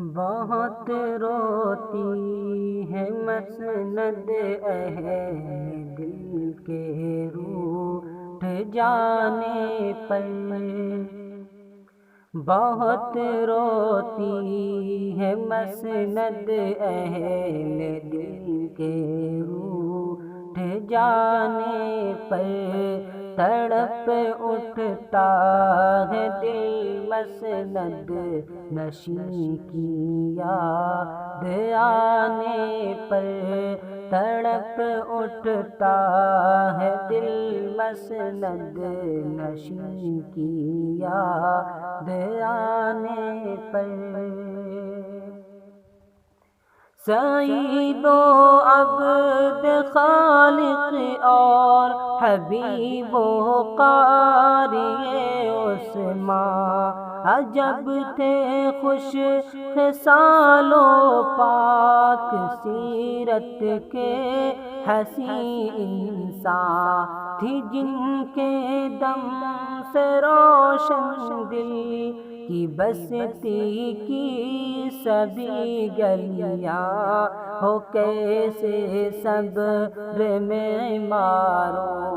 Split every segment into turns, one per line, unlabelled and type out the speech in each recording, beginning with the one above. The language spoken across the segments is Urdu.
بہت روتی ہے مسند اہل دل کے روٹھ جانے پر، بہت روتی ہے مسند اہل دل کے روٹھ جانے پر، تڑپ اٹھتا ہے دل مسند نشین کی یاد آنے پر، تڑپ اٹھتا ہے دل مسند نشین کی یاد آنے پر۔ سعید و عبد خالق اور حبیب و قاری عثمان، عجب تھے خوش خصال و پاک سیرت کے حسین انسان، تھی جن کے دم سے روشن دل کی بستی کی سبھی گلیاں، ہو کیسے صبر معماروں،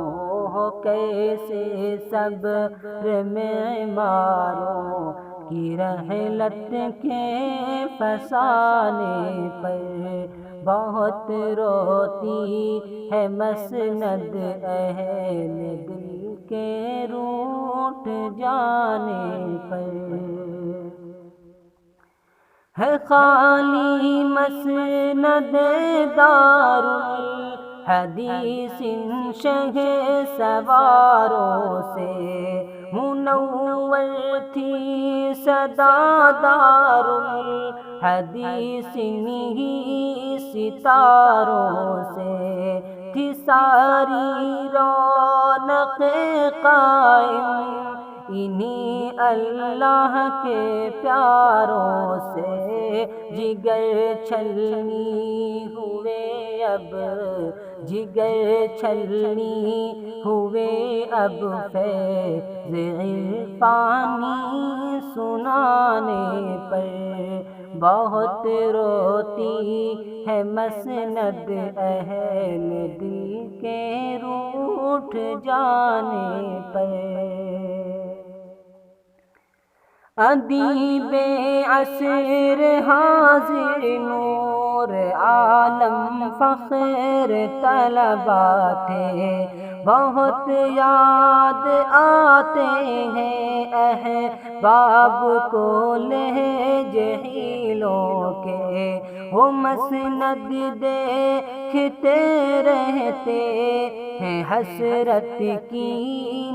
ہو کیسے صبر معماروں کی رحلت کے فسانے پر، بہت روتی ہے مسند اہل دل کے روٹھ جانے پر۔ ہے خالی مسند دار الحدیث ان شہ سواروں سے، منور تھی صدا دار الحدیث انہی ستاروں سے، تھی ساری رونق قائم انہی اللہ کے پیاروں سے، جگر چھلنی ہوئے اب، جگر چھلنی ہوئے اب فیض عرفانی سنانے پر، بہت روتی ہے مسند اہل دل کے روٹھ جانے پر۔ ادیب عصر حاضر نور عالم فخر طلباء تھے، بہت یاد آتے ہیں احباب کو لہج حیلوں کے، وہ مسند دیکھتے رہتے ہیں حسرت کی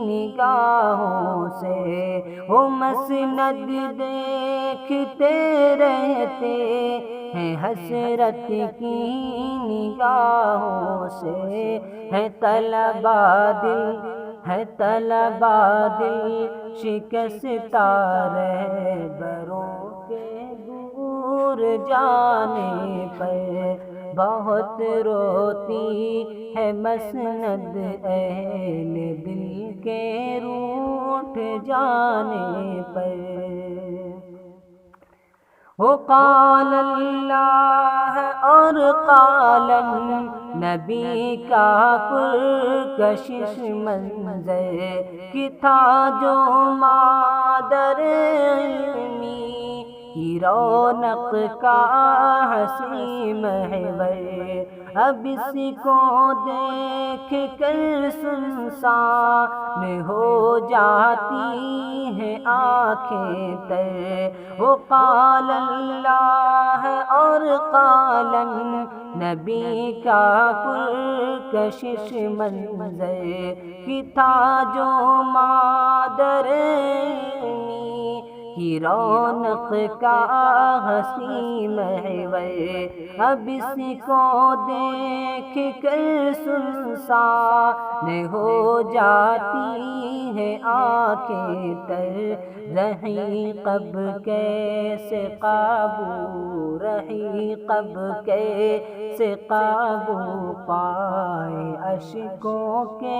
نگاہوں سے، وہ مسند دیکھتے رہتے ہیں حسرت کی نگاہوں سے، ہے طلباء دل، ہے طلباء دل شکستہ رہبروں کے دور جانے پر، بہت روتی ہے مسند اہل دل کے روٹھ جانے پر۔ وہ قال اللہ اور قال نبی کا پرکشش منظر کی تھا جو مادر علمی کی رونق کا حسین محور، اب اس کو دیکھ کر سنسان ہو جاتی ہیں آنکھیں تر، وہ قال اللہ اور قال نبی کا پرکشش منظر کی تھا جو مادر علمی کی رونق کا حسین محور، اب اس کو دیکھ کر سنسان ہو جاتی ہے آنکھیں تر، رہیں کب کیسے قابو، رہیں کب کیسے قابو پائے اشکوں کے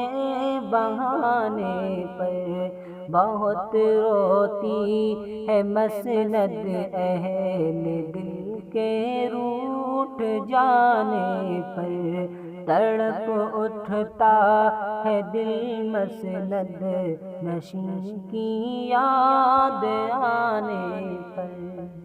بہانے پر، بہت روتی ہے مسند اہل دل کے روٹھ جانے پر، تڑپ اٹھتا ہے دل مسند نشین کی یاد آنے پر۔